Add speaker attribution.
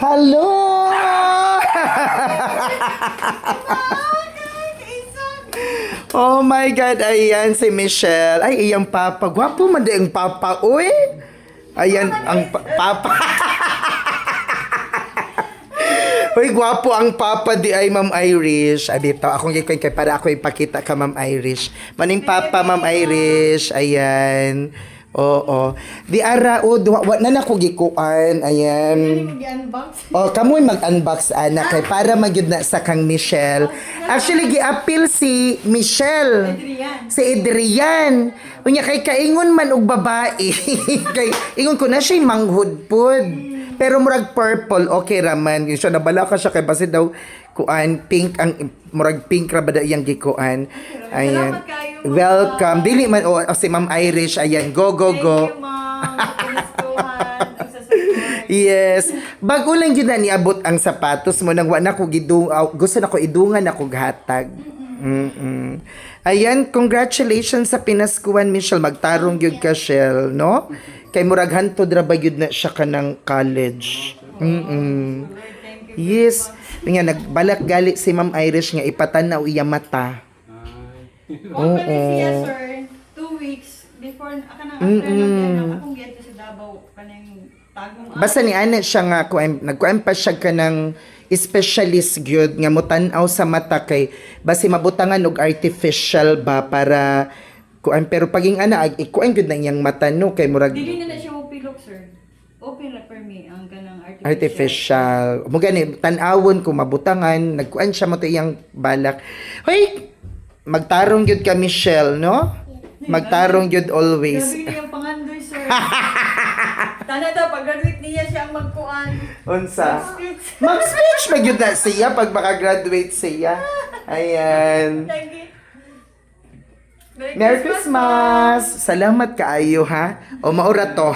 Speaker 1: Hello! Oh my God, ayan si Michelle. Ay, iyang papa. Gwapo man din ang papa, uy. Ayan, ang papa. Uy, gwapo ang papa di ay Ma'am Irish. Ay, dito, akong ikoy kay para ako ipakita ka Ma'am Irish. Maning papa Ma'am Irish. Ayan. Oo. Di ara, wa na nako gikuan. Ayan. Oh, kamoy mag-unbox anak kay para magyud na sa kang Michelle. Actually gi-appeal si Michelle. Si Adrian. Unya kay kaingon man og babae. Kay ingon ko na siya manghudpod. Pero murag purple, okay raman. So nabala ka siya kay basi daw kuan pink ang murag pink ra bada iyang gikuan. Ayan. Welcome. Dili man si Ma'am Irish. Ayan, go.
Speaker 2: Thank you, Ma'am.
Speaker 1: Yes. Bago lang yun na niabot ang sapatos mo nang wala ko gusto na ko idungan ako hatag. Ayan, congratulations sa pinaskuhan, Michelle. Magtarong yun ka, Shell, no? Kay murag hantod ra ba yun na siya ka ng college. Yes. Nga, nagbalak gali si Ma'am Irish nga ipatanaw iya mata.
Speaker 2: Oo. Siya, sir. 2 weeks before, akong get sa Davao, kanang tagong
Speaker 1: Basta ni ana siya nga nagkuan pa siya ka ng specialist gyud nga mutan-aw sa mata kay basi mabutangan og artificial ba para kuan pero paging ana ikuan gyud na iyang mata no kay murag
Speaker 2: dili na siya mo pilok, sir. Open na for me ang kanang
Speaker 1: artificial. Mo gani tan-awon ko mabutangan nagkuan siya mo to iyang balak. Hoy, magtarong gyud ka Michelle, no? Magtarong gyud always.
Speaker 2: Grabe yung pangandoy, sir. Tana daw, pag-graduate niya siya ang magkuan.
Speaker 1: Unsa? Mag-speech magyud na siya pag makagraduate siya. Ayan. Merry Christmas! Salamat kaayo ha. O maura to.